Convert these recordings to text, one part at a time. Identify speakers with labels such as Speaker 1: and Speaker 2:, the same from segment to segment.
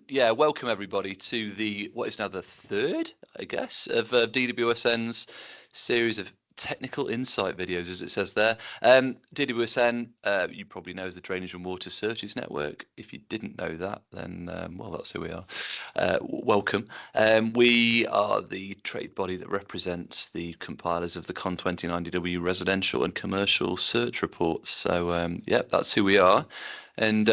Speaker 1: Yeah, welcome everybody to what is now the third, I guess, of DWSN's series of technical insight videos, as it says there. DWSN, you probably know, is the Drainage and Water Searches Network. If you didn't know that, then, well, that's who we are. Welcome. We are the trade body that represents the compilers of the CON29DW Residential and Commercial Search Reports. So, yeah, that's who we are. And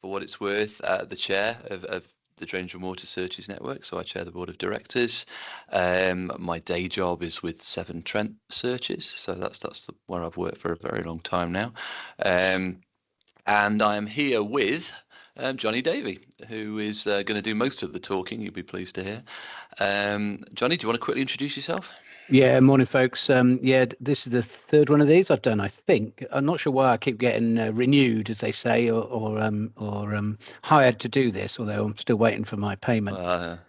Speaker 1: for what it's worth, the chair of the Drainage and Water Searches Network, so I chair the board of directors. My day job is with Severn Trent Searches, so that's where I've worked for a very long time now. And I am here with Johnny Davey, who is going to do most of the talking, you'll be pleased to hear. Johnny, do you want to quickly introduce yourself?
Speaker 2: Yeah, morning, folks. This is the third one of these I've done, I think. I'm not sure why I keep getting renewed, as they say, or hired to do this, although I'm still waiting for my payment. Also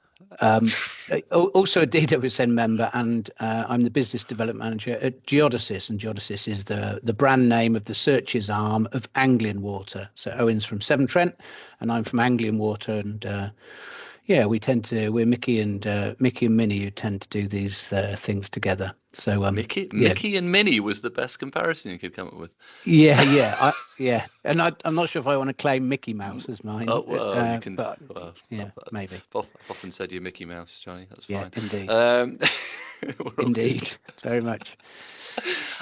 Speaker 2: a DWSN member, and I'm the business development manager at Geodesys, and Geodesys is the brand name of the searches arm of Anglian Water. So Owen's from Severn Trent, and I'm from Anglian Water, and yeah, we're Mickey and Minnie who tend to do these things together. So
Speaker 1: Mickey and Minnie was the best comparison you could come up with.
Speaker 2: Yeah, and I'm not sure if I want to claim Mickey Mouse as mine.
Speaker 1: Oh well, you can.
Speaker 2: But, yeah, maybe.
Speaker 1: I've often said you're Mickey Mouse, Johnny. That's fine.
Speaker 2: Yeah, indeed. Indeed, very much.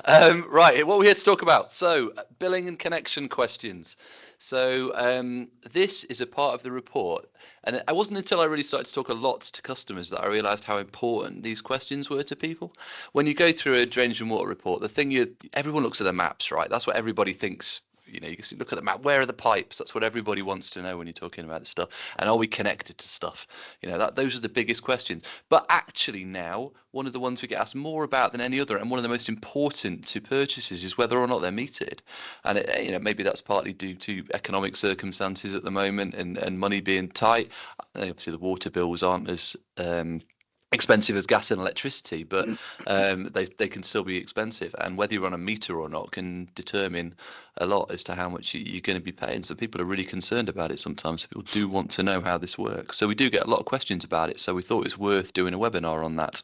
Speaker 1: Right, what we're here to talk about. So, billing and connection questions. So, this is a part of the report, and it wasn't until I really started to talk a lot to customers that I realised how important these questions were to people. When you go through a drainage and water report, everyone looks at the maps, right? That's what everybody thinks. You know, you can look at the map. Where are the pipes? That's what everybody wants to know when you're talking about this stuff. And are we connected to stuff? You know, those are the biggest questions. But actually now, one of the ones we get asked more about than any other, and one of the most important to purchases, is whether or not they're metered. And you know, maybe that's partly due to economic circumstances at the moment and money being tight. Obviously, the water bills aren't as expensive as gas and electricity, but they can still be expensive, and whether you're on a meter or not can determine a lot as to how much you're going to be paying. So people are really concerned about it sometimes. People do want to know how this works, so we do get a lot of questions about it, so we thought it was worth doing a webinar on that.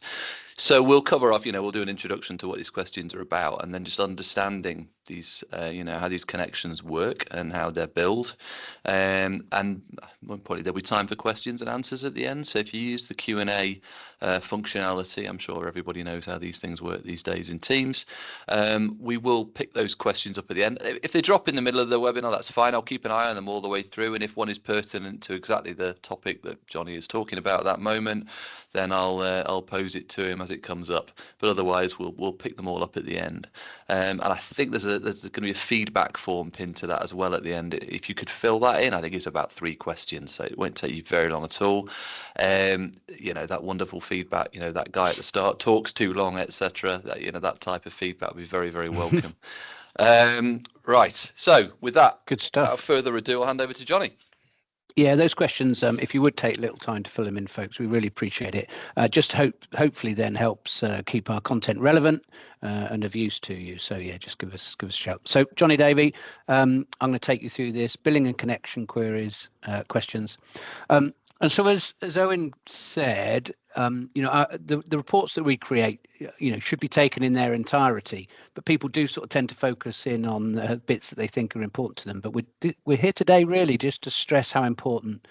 Speaker 1: So we'll cover off, we'll do an introduction to what these questions are about, and then just understanding these, how these connections work and how they're built. And more importantly, there'll be time for questions and answers at the end. So if you use the Q&A functionality, I'm sure everybody knows how these things work these days in Teams. We will pick those questions up at the end. If they drop in the middle of the webinar, that's fine. I'll keep an eye on them all the way through. And if one is pertinent to exactly the topic that Johnny is talking about at that moment, then I'll pose it to him as it comes up. But otherwise, we'll pick them all up at the end. And I think there's going to be a feedback form pinned to that as well at the end. If you could fill that in, I think it's about 3 questions, so it won't take you very long at all. That wonderful feedback. That guy at the start talks too long, etc. That type of feedback would be very, very welcome. Right. So with that,
Speaker 2: good stuff.
Speaker 1: Without further ado, I'll hand over to Johnny.
Speaker 2: Yeah, those questions, if you would take a little time to fill them in, folks, we really appreciate it. Hopefully then helps keep our content relevant and of use to you. So yeah, just give us a shout. So Johnny Davey, I'm going to take you through this billing and connection queries questions. And so as Owen said, the reports that we create, should be taken in their entirety, but people do sort of tend to focus in on the bits that they think are important to them. But we're here today really just to stress how important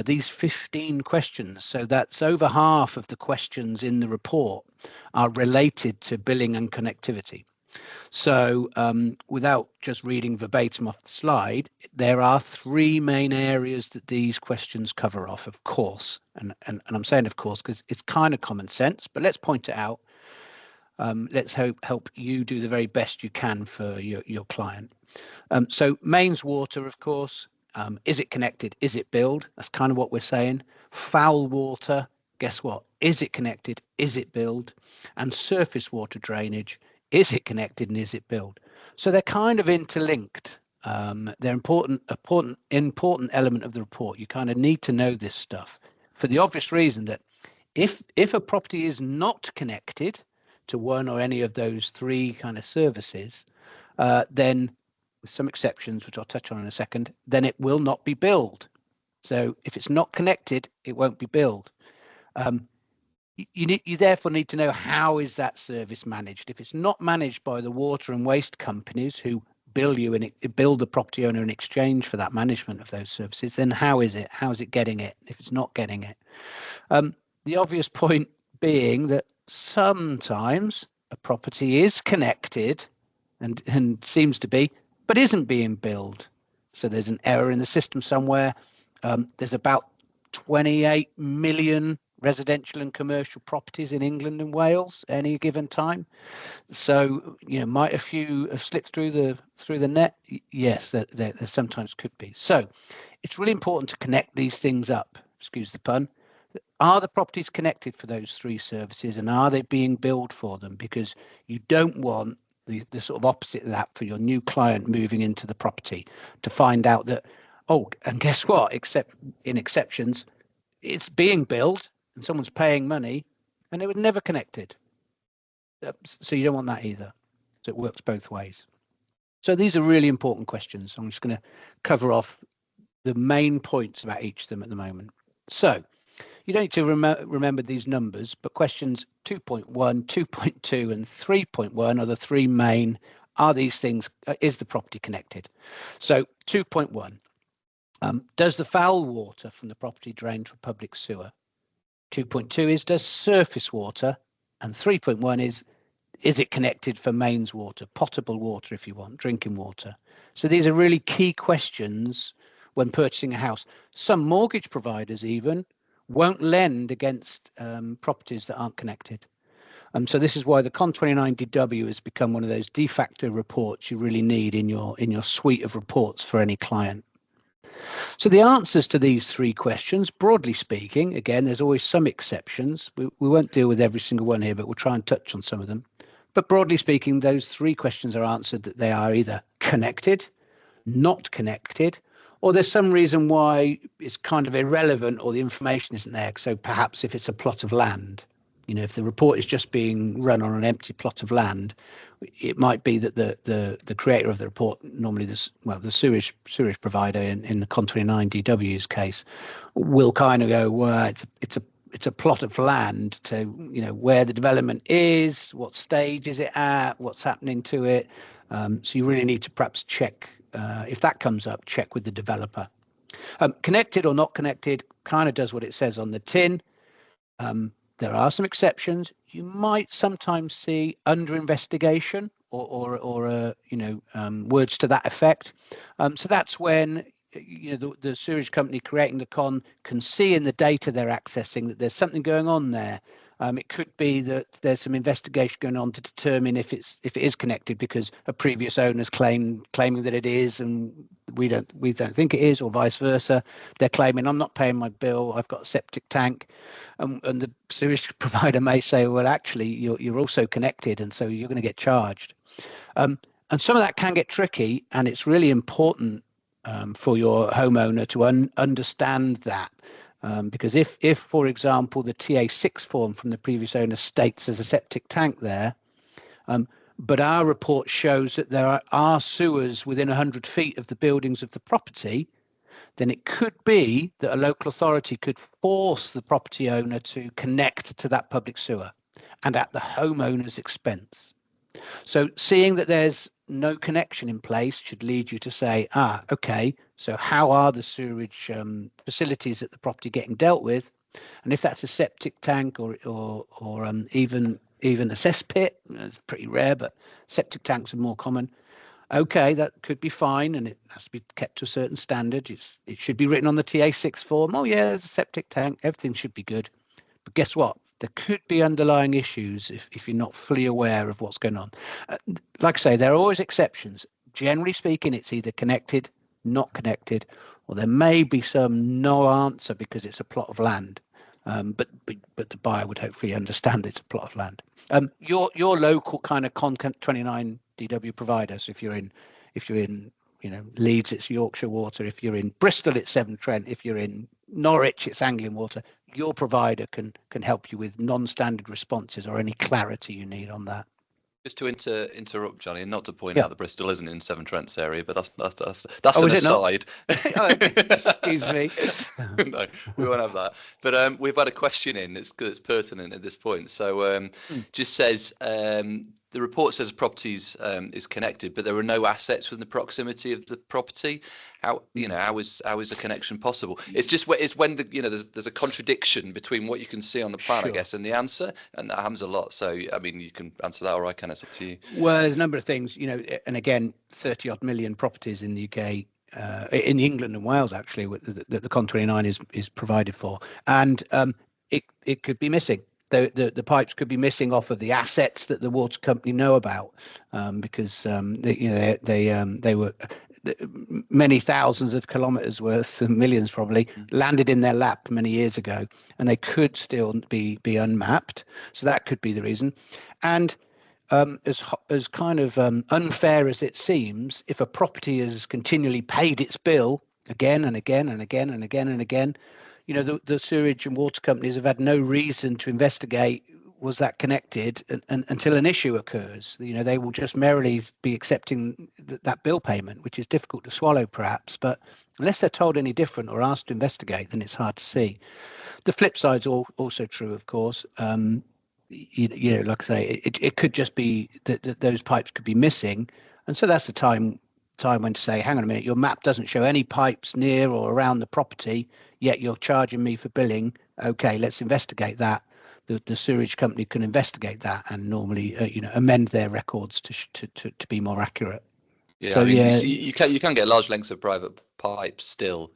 Speaker 2: these 15 questions, so that's over half of the questions in the report, are related to billing and connectivity. So without just reading verbatim off the slide, there are 3 main areas that these questions cover off, of course. And I'm saying of course because it's kind of common sense, but let's point it out. Let's help you do the very best you can for your client. So mains water, of course, is it connected? Is it billed? That's kind of what we're saying. Foul water, guess what? Is it connected? Is it billed? And surface water drainage, is it connected and is it billed? So they're kind of interlinked. They're important element of the report. You kind of need to know this stuff for the obvious reason that if a property is not connected to one or any of those 3 kind of services, then with some exceptions, which I'll touch on in a second, then it will not be billed. So if it's not connected, it won't be billed. You therefore need to know, how is that service managed? If it's not managed by the water and waste companies who bill you and bill the property owner in exchange for that management of those services, then how is it? How is it getting it if it's not getting it? The obvious point being that sometimes a property is connected and seems to be, but isn't being billed. So there's an error in the system somewhere. There's about 28 million residential and commercial properties in England and Wales any given time. So, might a few have slipped through the net? Yes, there sometimes could be. So it's really important to connect these things up. Excuse the pun. Are the properties connected for those three services, and are they being billed for them? Because you don't want the sort of opposite of that for your new client moving into the property to find out that, oh, and guess what? Except in exceptions, it's being billed and someone's paying money and it was never connected. So you don't want that either. So it works both ways. So these are really important questions. I'm just going to cover off the main points about each of them at the moment. So you don't need to remember these numbers, but questions 2.1, 2.2 and 3.1 are the three main. Are these things, is the property connected? So 2.1, does the foul water from the property drain to a public sewer? 2.2 is, does surface water? And 3.1 is it connected for mains water, potable water if you want, drinking water? So these are really key questions when purchasing a house. Some mortgage providers even won't lend against properties that aren't connected. So this is why the CON29DW has become one of those de facto reports you really need in your suite of reports for any client. So the answers to these three questions, broadly speaking, again, there's always some exceptions. We won't deal with every single one here, but we'll try and touch on some of them. But broadly speaking, those three questions are answered that they are either connected, not connected, or there's some reason why it's kind of irrelevant or the information isn't there. So perhaps if it's a plot of land, if the report is just being run on an empty plot of land, it might be that the creator of the report, normally the sewage provider in the CON29DW's case, will kind of go, well, it's a plot of land to where the development is, what stage is it at, what's happening to it. So you really need to perhaps check, if that comes up, check with the developer. Connected or not connected kind of does what it says on the tin. There are some exceptions. You might sometimes see under investigation or words to that effect. So that's when the sewage company creating the con can see in the data they're accessing that there's something going on there. It could be that there's some investigation going on to determine if it is connected because a previous owner's claiming that it is, and we don't think it is, or vice versa. They're claiming, I'm not paying my bill, I've got a septic tank, and the sewage provider may say, well, actually, you're also connected, and so you're going to get charged. And some of that can get tricky, and it's really important for your homeowner to understand that. Because if, for example, the TA6 form from the previous owner states there's a septic tank there, but our report shows that there are sewers within 100 feet of the buildings of the property, then it could be that a local authority could force the property owner to connect to that public sewer, and at the homeowner's expense. So seeing that there's no connection in place should lead you to say, okay, so how are the sewerage facilities at the property getting dealt with? And if that's a septic tank or even a cesspit, it's pretty rare, but septic tanks are more common. Okay, that could be fine, and it has to be kept to a certain standard. It should be written on the TA6 form. Oh yeah, there's a septic tank. Everything should be good. But guess what? There could be underlying issues if you're not fully aware of what's going on. Like I say, there are always exceptions. Generally speaking, it's either connected, not connected, or there may be some no answer because it's a plot of land. But the buyer would hopefully understand it's a plot of land. Your local kind of CON29DW provider. So if you're in Leeds, it's Yorkshire Water. If you're in Bristol, it's Severn Trent. If you're in Norwich, it's Anglian Water. Your provider can help you with non-standard responses or any clarity you need on that.
Speaker 1: Just to interrupt, Johnny, and not to point
Speaker 2: Yeah.
Speaker 1: out that Bristol isn't in Severn Trent's area, but that's
Speaker 2: Oh,
Speaker 1: an
Speaker 2: is it not?
Speaker 1: aside.
Speaker 2: Oh, excuse me.
Speaker 1: No, we won't have that. But we've had a question in that's pertinent at this point. So just says the report says properties is connected, but there are no assets within the proximity of the property. How how is a connection possible? It's just it's when there's a contradiction between what you can see on the plan, I guess, and the answer, and that happens a lot. So I mean, you can answer that, or I can. It's up to you.
Speaker 2: Well, there's a number of things, and again, 30 odd million properties in the UK, in England and Wales, actually, that the CON29 is provided for, and it could be missing. The pipes could be missing off of the assets that the water company know about, because they were many thousands of kilometers worth, millions probably, landed in their lap many years ago, and they could still be unmapped. So that could be the reason. And as kind of unfair as it seems, if a property has continually paid its bill again and again and again and again and again, the sewage and water companies have had no reason to investigate was that connected until an issue occurs. They will just merrily be accepting that bill payment, which is difficult to swallow perhaps, but unless they're told any different or asked to investigate, then it's hard to see. The flip side's also true, of course. Like I say, it could just be that those pipes could be missing, and so that's the time when to say, hang on a minute, your map doesn't show any pipes near or around the property, yet you're charging me for billing. Okay, let's investigate that. The sewage company can investigate that and normally amend their records to be more accurate.
Speaker 1: Yeah, so, I mean, you can get large lengths of private pipes still,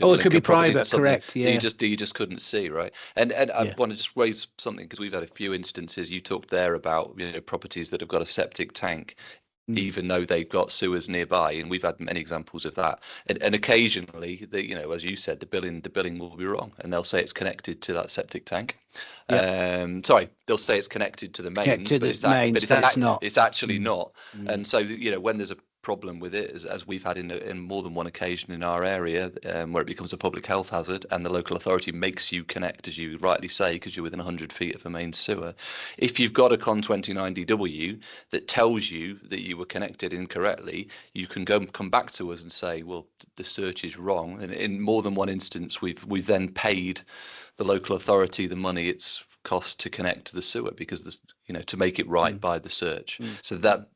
Speaker 2: or it could be private, correct? Yeah,
Speaker 1: you just couldn't see, right? And I want to just raise something, because we've had a few instances. You talked there about properties that have got a septic tank, even though they've got sewers nearby, and we've had many examples of that. And occasionally, as you said, the billing will be wrong, and they'll say it's connected to that septic tank. Sorry, they'll say it's connected to the mains, but it's not. It's actually not. And so when there's a problem with it, as we've had in more than one occasion in our area, where it becomes a public health hazard and the local authority makes you connect, as you rightly say, because you're within 100 feet of a main sewer. If you've got a CON29DW that tells you that you were connected incorrectly, you can come back to us and say, well, the search is wrong. And in more than one instance, we've then paid the local authority the money it's cost to connect to the sewer, because to make it right by the search. So that,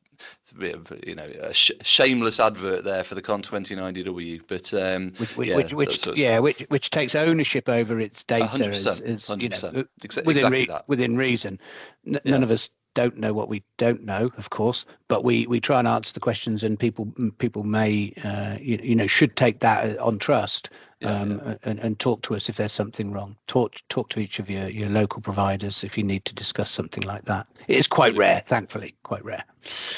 Speaker 1: a shameless advert there for the CON29DW, but
Speaker 2: which takes ownership over its data
Speaker 1: 100%,
Speaker 2: within reason. None of us don't know what we don't know, of course, but we try and answer the questions, and people may should take that on trust. And talk to us if there's something wrong. Talk to each of your local providers if you need to discuss something like that. It is quite rare, thankfully, quite rare.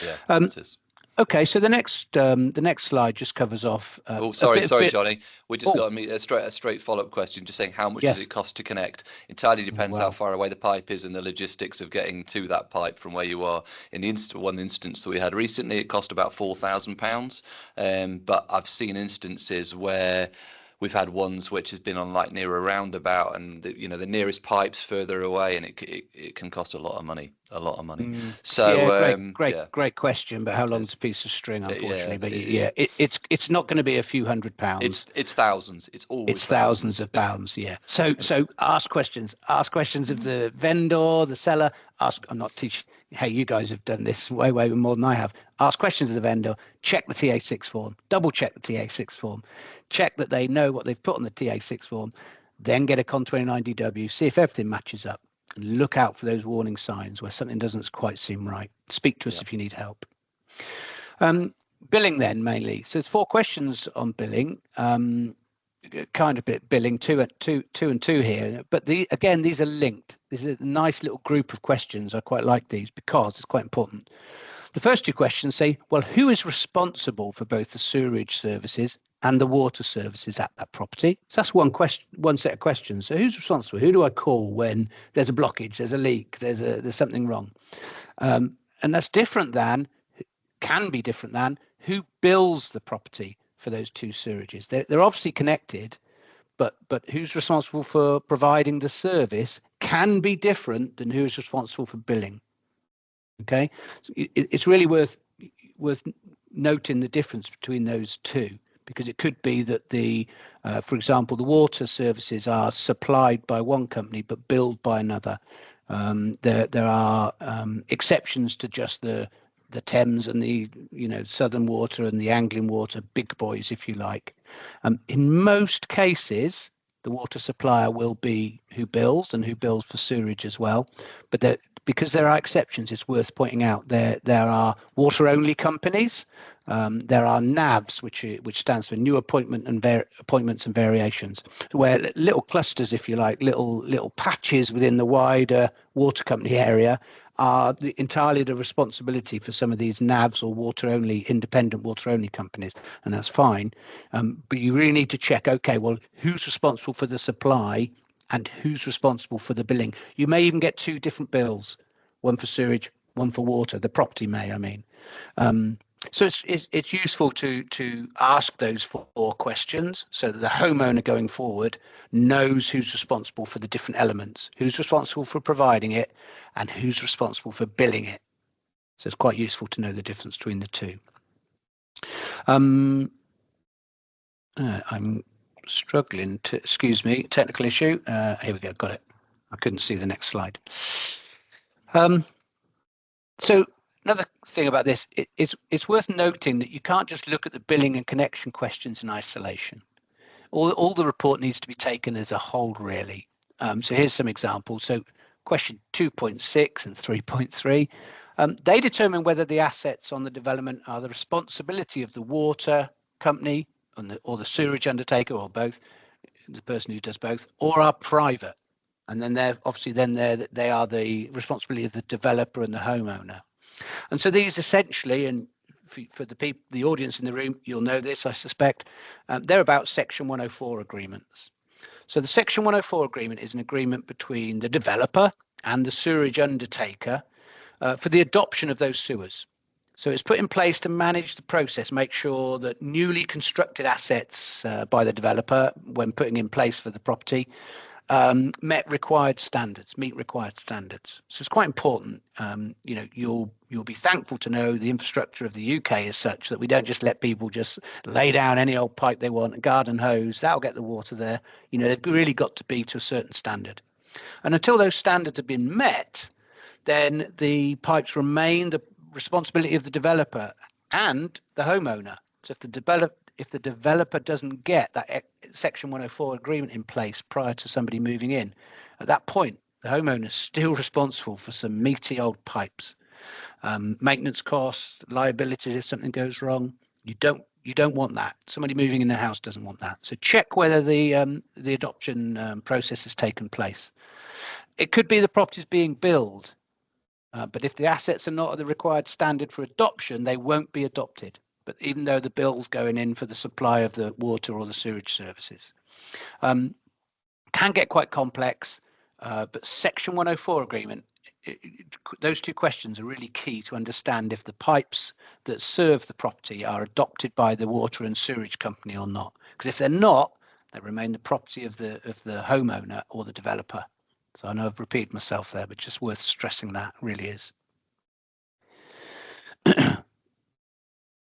Speaker 1: Yeah, it is.
Speaker 2: Okay, so the next slide just covers off.
Speaker 1: Sorry, Johnny. We just got a straight follow-up question, just saying how much does it cost to connect? Entirely depends how far away the pipe is and the logistics of getting to that pipe from where you are. In one instance that we had recently, it cost about £4,000. But I've seen instances where we've had ones which has been on near a roundabout, and the nearest pipe's further away, and it can cost a lot of money. So
Speaker 2: great question, but how long's a piece of string, unfortunately? It's not going to be a few £100.
Speaker 1: It's thousands. It's
Speaker 2: thousands of pounds. Yeah. So ask questions of the vendor, the seller. I'm not teaching. Hey, you guys have done this way more than I have. Ask questions of the vendor. Check the TA6 form. Double check the TA6 form. Check that they know what they've put on the TA6 form. Then get a CON29DW. See if everything matches up. And look out for those warning signs where something doesn't quite seem right. Speak to us if you need help. Billing then, mainly. So there's 4 questions on billing. Kind of billing, two and two here, but these are linked. This is a nice little group of questions. I quite like these because it's quite important. The first 2 questions say, well, who is responsible for both the sewerage services and the water services at that property? So that's one set of questions. So who's responsible? Who do I call when there's a blockage, there's a leak, there's something wrong? And that's can be different than who bills the property for those 2 sewerages. They're obviously connected, but who's responsible for providing the service can be different than who's responsible for billing. Okay, so it's really worth noting the difference between those two, because it could be that for example, the water services are supplied by one company but billed by another. There are exceptions to just the Thames and the Southern Water and the Anglian Water, big boys, if you like. In most cases, the water supplier will be who bills and who bills for sewerage as well. But because there are exceptions, it's worth pointing out there are water-only companies. There are NAVs, which stands for new appointments and variations, where little clusters, if you like, little patches within the wider water company area are entirely the responsibility for some of these NAVs or independent water-only companies, and that's fine. But you really need to check, okay, well, who's responsible for the supply and who's responsible for the billing? You may even get two different bills, one for sewage, one for water. The property may, I mean. So it's useful to ask those four questions so that the homeowner going forward knows who's responsible for the different elements, who's responsible for providing it, and who's responsible for billing it. So it's quite useful to know the difference between the two. I'm struggling to, excuse me, technical issue. Here we go, got it. I couldn't see the next slide. So another thing about this, it's worth noting that you can't just look at the billing and connection questions in isolation. All the report needs to be taken as a whole, really. So here's some examples. So question 2.6 and 3.3, they determine whether the assets on the development are the responsibility of the water company or the sewerage undertaker, or both, the person who does both, or are private. And then they are the responsibility of the developer and the homeowner. And so these essentially, and for the audience in the room, you'll know this, I suspect, they're about Section 104 agreements. So the Section 104 agreement is an agreement between the developer and the sewerage undertaker for the adoption of those sewers. So it's put in place to manage the process, make sure that newly constructed assets by the developer, when putting in place for the property, meet required standards. So it's quite important. You'll be thankful to know the infrastructure of the UK is such that we don't just let people just lay down any old pipe they want, a garden hose, that'll get the water there. They've really got to be to a certain standard. And until those standards have been met, then the pipes remain the responsibility of the developer and the homeowner. So if the developer doesn't get that Section 104 agreement in place prior to somebody moving in, at that point, the homeowner is still responsible for some meaty old pipes. Maintenance costs, liabilities if something goes wrong. You don't want that. Somebody moving in the house doesn't want that. So check whether the adoption process has taken place. It could be the property is being billed, but if the assets are not at the required standard for adoption, they won't be adopted. But even though the bill's going in for the supply of the water or the sewage services. Can get quite complex, but Section 104 agreement, those two questions are really key to understand if the pipes that serve the property are adopted by the water and sewage company or not. Because if they're not, they remain the property of the homeowner or the developer. So I know I've repeated myself there, but just worth stressing that really is.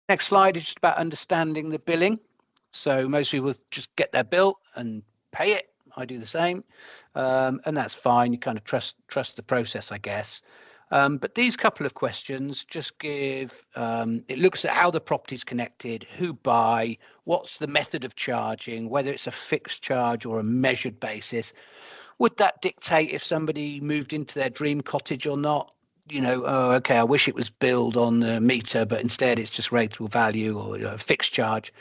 Speaker 2: Next slide is just about understanding the billing. So most people just get their bill and pay it. I do the same, and that's fine. You kind of trust the process, I guess. But these couple of questions just give, it looks at how the property is connected, who buy, what's the method of charging, whether it's a fixed charge or a measured basis. Would that dictate if somebody moved into their dream cottage or not? Okay, I wish it was billed on the meter, but instead it's just rateable value or a fixed charge.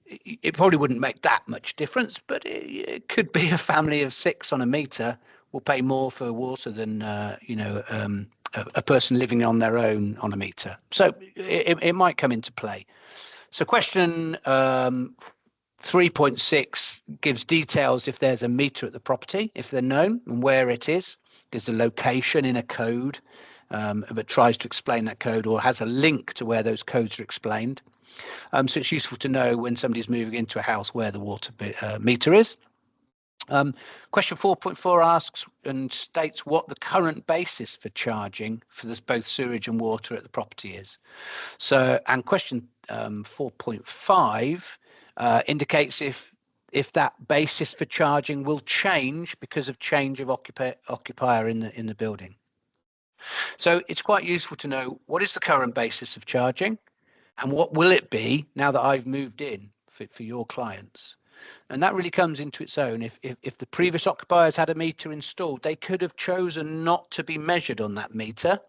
Speaker 2: It probably wouldn't make that much difference, but it could be a family of 6 on a meter will pay more for water than a person living on their own on a meter. So it might come into play. So question 3.6 gives details if there's a meter at the property, if they're known, and where it is. Gives a location in a code, but tries to explain that code or has a link to where those codes are explained. So it's useful to know when somebody's moving into a house where the water meter is. Question 4.4 asks and states what the current basis for charging for this both sewage and water at the property is. So, and question 4.5 indicates if that basis for charging will change because of change of occupier in the building. So it's quite useful to know what is the current basis of charging and what will it be now that I've moved in for your clients. And that really comes into its own. If the previous occupiers had a meter installed, they could have chosen not to be measured on that meter,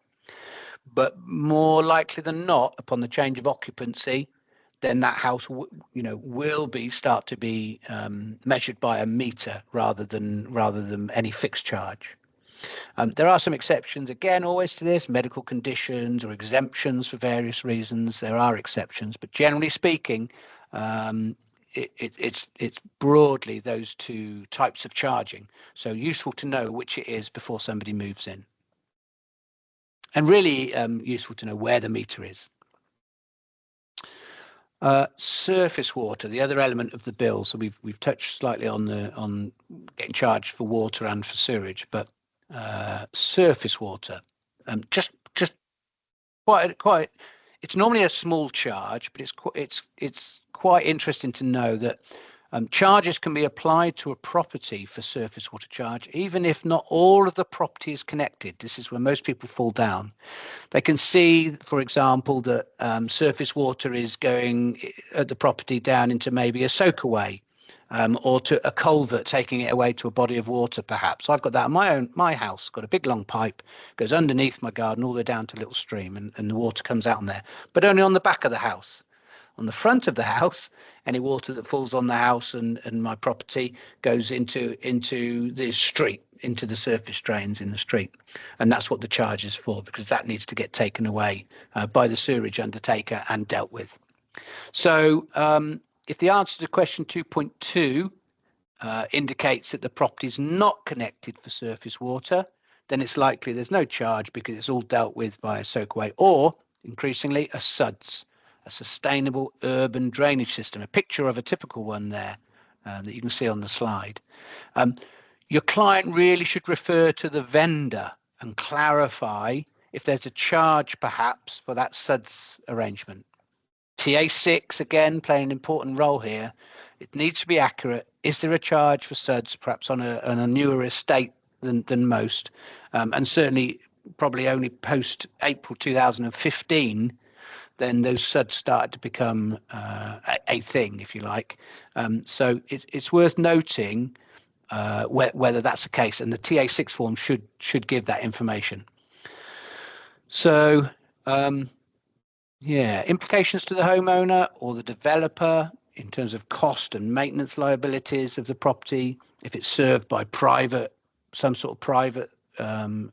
Speaker 2: but more likely than not, upon the change of occupancy, then that house, will start to be measured by a meter rather than any fixed charge. There are some exceptions, again, always to this, medical conditions or exemptions for various reasons. There are exceptions, but generally speaking, it's broadly those two types of charging. So useful to know which it is before somebody moves in. And really useful to know where the meter is. Surface water, the other element of the bill. So we've touched slightly on getting charged for water and for sewage, but surface water, just quite. It's normally a small charge, but it's quite interesting to know that charges can be applied to a property for surface water charge, even if not all of the property is connected. This is where most people fall down. They can see, for example, that surface water is going at the property down into maybe a soakaway, or to a culvert, taking it away to a body of water, perhaps. I've got that in my house, got a big long pipe, goes underneath my garden all the way down to a little stream, and the water comes out on there, but only on the back of the house. On the front of the house, any water that falls on the house and my property goes into the street, into the surface drains in the street. And that's what the charge is for, because that needs to get taken away by the sewerage undertaker and dealt with. So if the answer to question 2.2 indicates that the property is not connected for surface water, then it's likely there's no charge because it's all dealt with by a soakaway, or increasingly a SUDS, a sustainable urban drainage system, a picture of a typical one there that you can see on the slide. Your client really should refer to the vendor and clarify if there's a charge perhaps for that SUDS arrangement. TA6, again, playing an important role here. It needs to be accurate. Is there a charge for SUDS, perhaps on a newer estate than most? And certainly probably only post April 2015, then those SUDs started to become a thing, if you like. So it's worth noting whether that's the case, and the TA6 form should give that information. So implications to the homeowner or the developer in terms of cost and maintenance liabilities of the property, if it's served by some sort of private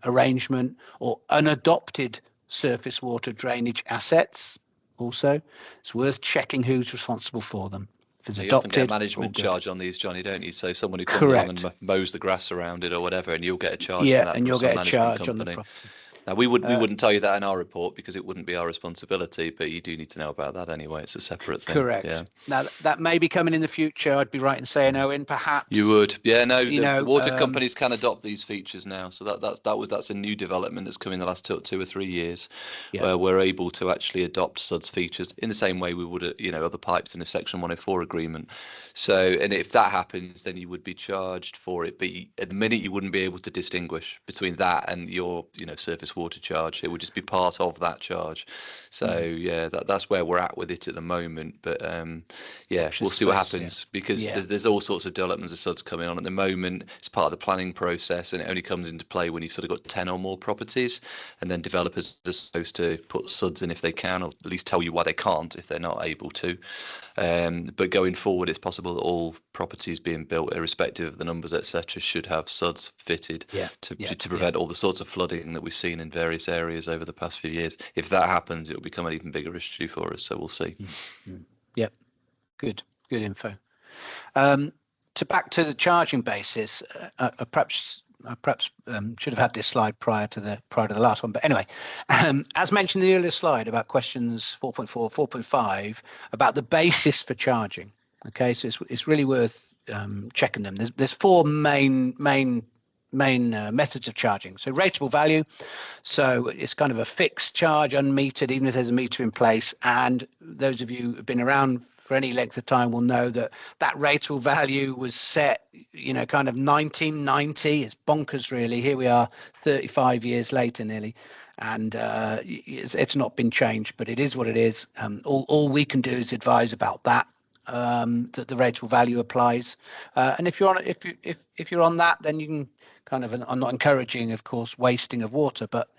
Speaker 2: arrangement, or unadopted surface water drainage assets. Also, it's worth checking who's responsible for them. If it's
Speaker 1: you
Speaker 2: adopted,
Speaker 1: often get a management charge on these, Johnny, don't you? So someone who comes along and mows the grass around it or whatever, and you'll get a charge for that.
Speaker 2: And you'll get a charge
Speaker 1: company.
Speaker 2: On the property.
Speaker 1: Now, we wouldn't tell you that in our report because it wouldn't be our responsibility, but you do need to know about that anyway. It's a separate thing.
Speaker 2: Correct. Yeah. Now, that may be coming in the future. I'd be right in saying, Owen, perhaps.
Speaker 1: You would. Yeah, no, the water companies can adopt these features now. So that's a new development that's come in the last 2 or 3 years, where we're able to actually adopt SUDS features in the same way we would, other pipes in a Section 104 agreement. So, and if that happens, then you would be charged for it. But at the minute, you wouldn't be able to distinguish between that and your, surface water charge. It would just be part of that charge. So that's where we're at with it at the moment. But we'll see what happens because there's all sorts of developments of SUDS coming on at the moment. It's part of the planning process, and it only comes into play when you've sort of got 10 or more properties, and then developers are supposed to put SUDS in if they can, or at least tell you why they can't if they're not able to. But going forward, it's possible that all properties being built, irrespective of the numbers, etc., should have SUDS fitted to prevent all the sorts of flooding that we've seen in various areas over the past few years. If that happens, it will become an even bigger issue for us. So we'll see.
Speaker 2: Yep. Good info. Back to the charging basis. I perhaps should have had this slide prior to the last one. But anyway, as mentioned in the earlier slide about questions 4.4, 4.5 about the basis for charging. Okay, so it's really worth checking them. There's four main methods of charging. So rateable value, so it's kind of a fixed charge, unmetered, even if there's a meter in place. And those of you who've been around for any length of time will know that rateable value was set, kind of 1990. It's bonkers, really. Here we are 35 years later nearly, and it's not been changed, but it is what it is. All we can do is advise about that. That the rateable value applies, and if you're on that, then you can kind of. I'm not encouraging, of course, wasting of water, but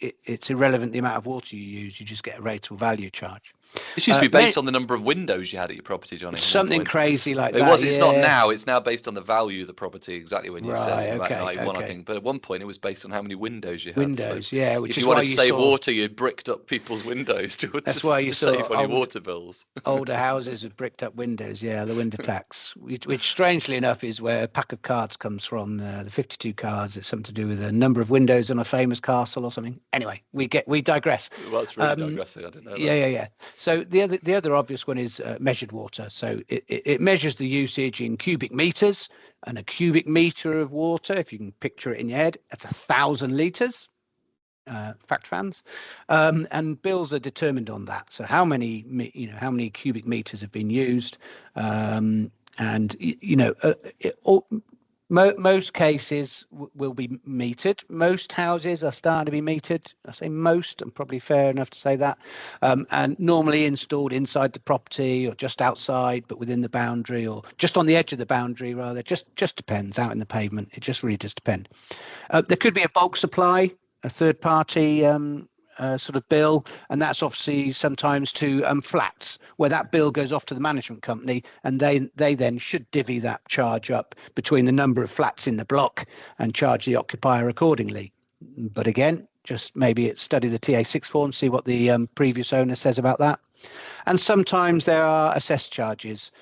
Speaker 2: it's irrelevant the amount of water you use. You just get a rateable value charge.
Speaker 1: This used to be based on the number of windows you had at your property, Johnny.
Speaker 2: Something crazy like that.
Speaker 1: It's not now. It's now based on the value of the property, exactly when you said about 91, I think. But at one point, it was based on how many windows you had.
Speaker 2: Windows, so yeah.
Speaker 1: Which if you wanted to save water, you bricked up people's windows to save on your water bills.
Speaker 2: Older houses with bricked up windows, yeah, the window tax, which strangely enough is where a pack of cards comes from. The 52 cards. It's something to do with the number of windows on a famous castle or something. Anyway, we digress.
Speaker 1: Well, that's really digressing. I didn't know that.
Speaker 2: Yeah. So the other obvious one is measured water. So it measures the usage in cubic meters, and a cubic meter of water, if you can picture it in your head, that's 1,000 liters. Fact fans, and bills are determined on that. So how many cubic meters have been used, most cases will be metered. Most houses are starting to be metered. I say most, I'm probably fair enough to say that. And normally installed inside the property or just outside, but within the boundary or just on the edge of the boundary, rather. Just depends, out in the pavement. It just really does depend. There could be a bulk supply, a third party sort of bill, and that's obviously sometimes to flats, where that bill goes off to the management company, and they then should divvy that charge up between the number of flats in the block and charge the occupier accordingly. But again, just maybe study the TA6 form, see what the previous owner says about that. And sometimes there are assessed charges.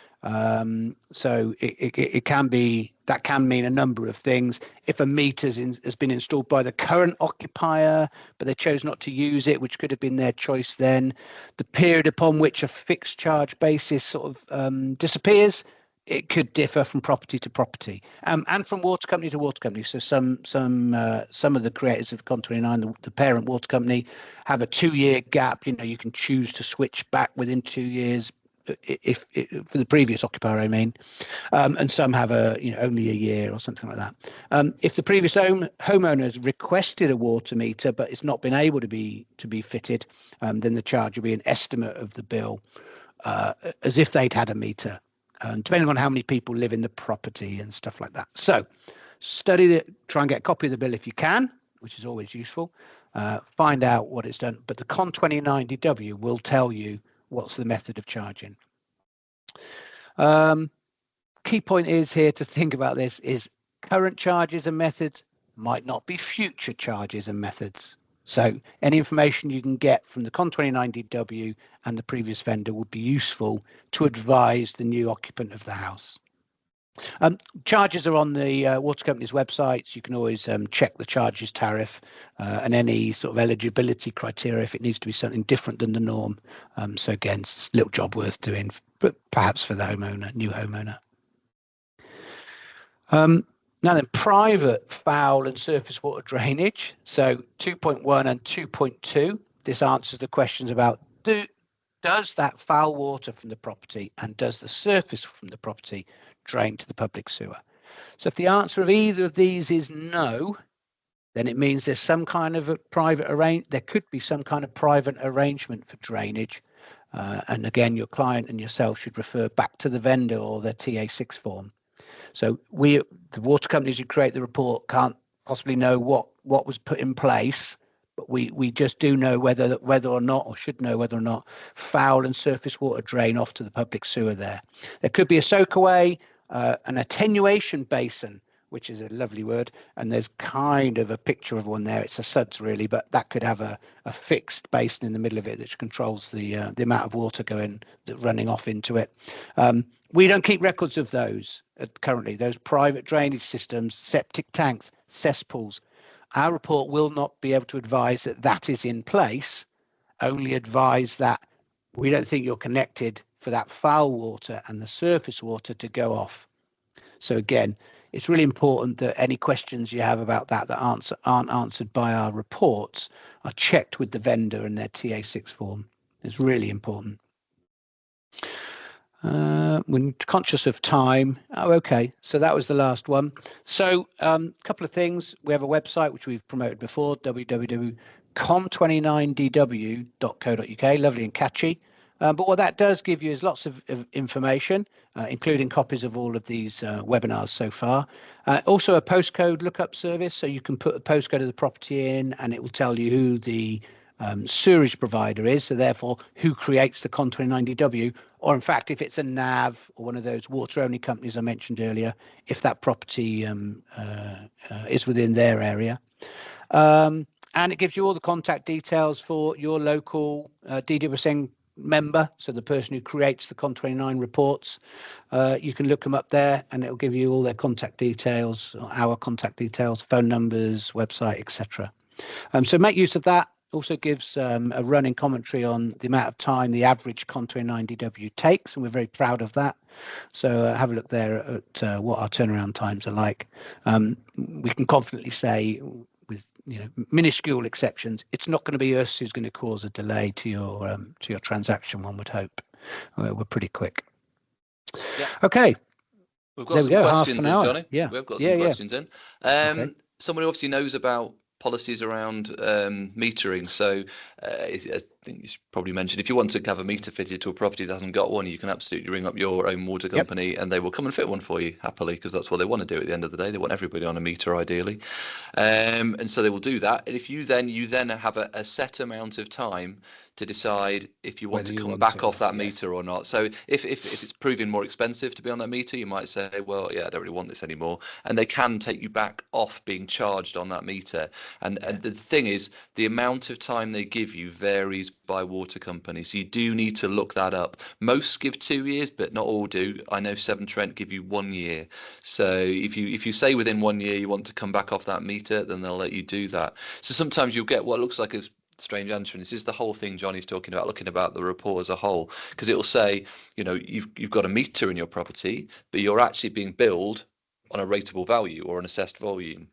Speaker 2: So it can be, that can mean a number of things. If a meter has been installed by the current occupier, but they chose not to use it, which could have been their choice then, the period upon which a fixed charge basis sort of disappears, it could differ from property to property, and from water company to water company. So some of the creators of the CON29, the parent water company, have a 2-year gap. You can choose to switch back within 2 years. If for the previous occupier, I mean, and some have only a year or something like that. If the previous homeowner has requested a water meter but it's not been able to be fitted, then the charge will be an estimate of the bill as if they'd had a meter, depending on how many people live in the property and stuff like that. So study it, try and get a copy of the bill if you can, which is always useful. Find out what it's done, but the CON29DW will tell you what's the method of charging. Key point is here to think about this is current charges and methods might not be future charges and methods. So any information you can get from the CON29DW and the previous vendor would be useful to advise the new occupant of the house. Charges are on the water company's websites. You can always check the charges tariff and any sort of eligibility criteria if it needs to be something different than the norm. So again, it's a little job worth doing, but perhaps for the new homeowner. Now then, private foul and surface water drainage. So 2.1 and 2.2, this answers the questions about does that foul water from the property and does the surface from the property drain to the public sewer? So if the answer of either of these is no, then it means there's some kind of a there could be some kind of private arrangement for drainage. And again, your client and yourself should refer back to the vendor or their TA6 form. So the water companies who create the report can't possibly know what was put in place, but we just do know whether or not, or should know whether or not, foul and surface water drain off to the public sewer there. There could be a soakaway, an attenuation basin, which is a lovely word, and there's kind of a picture of one there. It's a suds really, but that could have a fixed basin in the middle of it which controls the amount of water running off into it. We don't keep records of those currently, those private drainage systems, septic tanks, cesspools. Our report will not be able to advise that is in place, only advise that we don't think you're connected for that foul water and the surface water to go off. So again, it's really important that any questions you have about that aren't answered by our reports are checked with the vendor and their TA6 form. It's really important. We're conscious of time. Oh, okay. So that was the last one. So a couple of things. We have a website which we've promoted before, www.CON29DW.co.uk. Lovely and catchy. But what that does give you is lots of information, including copies of all of these webinars so far. Also a postcode lookup service, so you can put a postcode of the property in and it will tell you who the sewerage provider is, so therefore who creates the CON29DW, or in fact if it's a NAV or one of those water only companies I mentioned earlier, if that property is within their area. And it gives you all the contact details for your local DWSN member, so the person who creates the CON29 reports. You can look them up there and it'll give you all their contact details, our contact details, phone numbers, website, etc. So make use of that. Also gives a running commentary on the amount of time the average CON29DW takes, and we're very proud of that. So have a look there at what our turnaround times are like. We can confidently say, with minuscule exceptions, it's not going to be us who's going to cause a delay to your transaction. One would hope. We're pretty quick.
Speaker 1: Yeah.
Speaker 2: Okay.
Speaker 1: We've got some questions in, Johnny.
Speaker 2: Yeah.
Speaker 1: We've got some questions in.
Speaker 2: Okay.
Speaker 1: Someone who obviously knows about policies around metering. So I think you should probably mention, if you want to have a meter fitted to a property that hasn't got one, you can absolutely ring up your own water company and they will come and fit one for you happily, because that's what they want to do at the end of the day. They want everybody on a meter ideally. And so they will do that. And if you then have a set amount of time to decide if you want to come back off that meter or not. So if it's proving more expensive to be on that meter, you might say, well, yeah, I don't really want this anymore. And they can take you back off being charged on that meter. And the thing is, the amount of time they give you varies by water company. So you do need to look that up. Most give 2 years, but not all do. I know Severn Trent give you 1 year. So if you say within 1 year you want to come back off that meter, then they'll let you do that. So sometimes you'll get what looks like a strange answer, and this is the whole thing Johnny's talking about, looking about the report as a whole, because it'll say, you've got a meter in your property, but you're actually being billed on a rateable value or an assessed volume.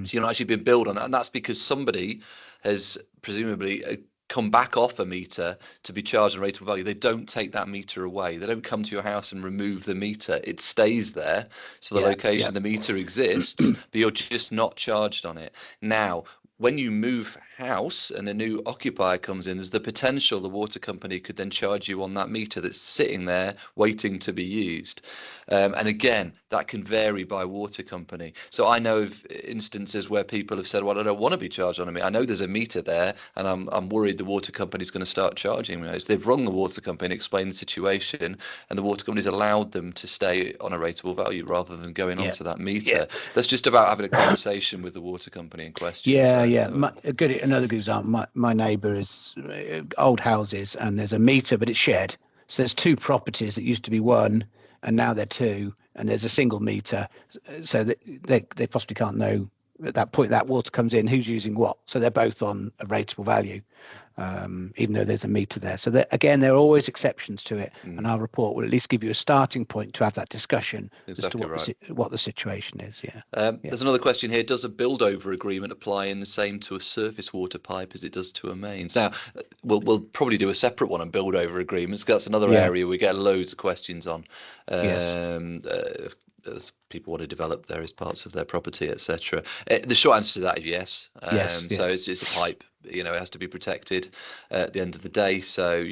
Speaker 1: So you're not actually being billed on that, and that's because somebody has presumably come back off a meter to be charged a rateable value. They don't take that meter away. They don't come to your house and remove the meter. It stays there. So the location of the meter exists, but you're just not charged on it. Now, when you move house and a new occupier comes in, there's the potential the water company could then charge you on that meter that's sitting there waiting to be used. And again, that can vary by water company. So I know of instances where people have said, well, I don't want to be charged on a meter. I know there's a meter there and I'm worried the water company's going to start charging me. So they've rung the water company and explained the situation, and the water company's allowed them to stay on a rateable value rather than going onto that meter. That's just about having a conversation with the water company in question.
Speaker 2: Another good example, my neighbour is old houses and there's a meter, but it's shared. So there's two properties that used to be one and now they're two, and there's a single meter. So that they possibly can't know at that point that water comes in, who's using what. So they're both on a rateable value, even though there's a meter there. So again, there are always exceptions to it. And our report will at least give you a starting point to have that discussion as to what the situation is.
Speaker 1: There's another question here. Does a build over agreement apply in the same to a surface water pipe as it does to a mains? Now, we'll probably do a separate one on build over agreements, because that's another area we get loads of questions on. As people want to develop various parts of their property, etc. The short answer to that is yes. So it's a pipe. It has to be protected at the end of the day. So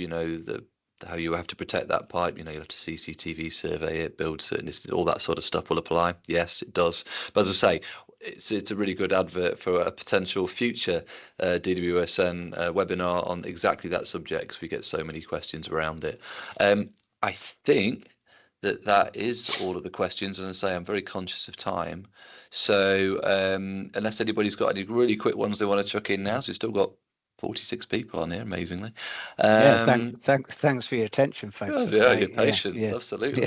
Speaker 1: how you have to protect that pipe. You have to CCTV survey it, build certain, all that sort of stuff will apply. Yes, it does. But as I say, it's a really good advert for a potential future DWSN webinar on exactly that subject, because we get so many questions around it. I think that is all of the questions, and as I say, I'm very conscious of time. So unless anybody's got any really quick ones they want to chuck in now, so we've still got 46 people on here, amazingly.
Speaker 2: Thanks for your attention, folks.
Speaker 1: Your patience, absolutely.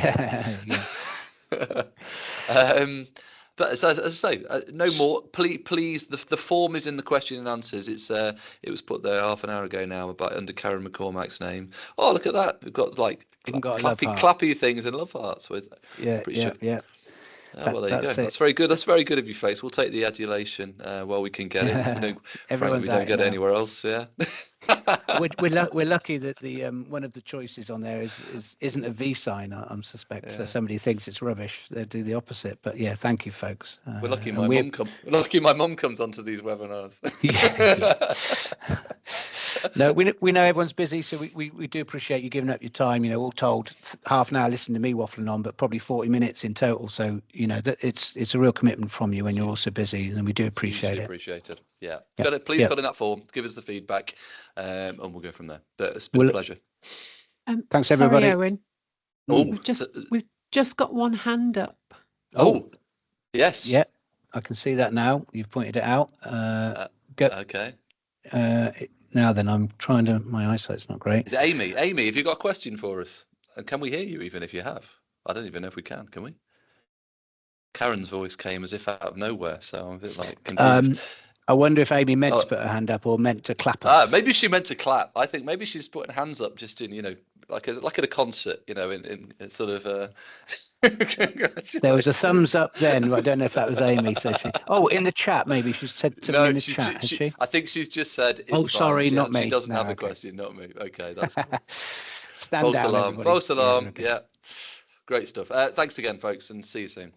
Speaker 1: But as I say, no more. Please. The form is in the question and answers. It was put there half an hour ago now, about under Karen McCormack's name. Oh, look at that! We've got like clappy things and love hearts with.
Speaker 2: Yeah.
Speaker 1: Oh, well, there you go. That's very good. That's very good of you, folks. We'll take the adulation while we can get it. We don't get it anywhere else. Yeah.
Speaker 2: we're lucky that the one of the choices on there isn't a V sign. I'm suspect. So somebody thinks it's rubbish. They do the opposite. But yeah, thank you, folks.
Speaker 1: We're lucky my mum comes onto these webinars.
Speaker 2: Yeah. No, we know everyone's busy, so we do appreciate you giving up your time. All told, half an hour listening to me waffling on, but probably 40 minutes in total. So that it's a real commitment from you when you're also busy, and we do appreciate it.
Speaker 1: Appreciated. Yeah. Please fill in that form. Give us the feedback, and we'll go from there. But it's been a pleasure.
Speaker 2: Thanks, everybody.
Speaker 3: Sorry, Owen. We've just got one hand up.
Speaker 1: Oh, yes.
Speaker 2: Yeah, I can see that now. You've pointed it out.
Speaker 1: Okay.
Speaker 2: Now then, I'm trying to. My eyesight's not great.
Speaker 1: Is it Amy? Amy, have you got a question for us? And can we hear you even if you have? I don't even know if we can. Can we? Karen's voice came as if out of nowhere, so I'm a bit like confused.
Speaker 2: I wonder if Amy meant to put her hand up or meant to clap us.
Speaker 1: Maybe she meant to clap. I think maybe she's putting hands up just in, like at a concert, in sort of.
Speaker 2: There was a thumbs up then, but I don't know if that was Amy. So in the chat, maybe she's said something in the chat, has she?
Speaker 1: I think she's just said.
Speaker 2: Sorry, not me.
Speaker 1: She doesn't have a question, not me. Okay, that's cool.
Speaker 2: Stand down, everybody.
Speaker 1: False alarm. Yeah. Great stuff. Thanks again, folks, and see you soon.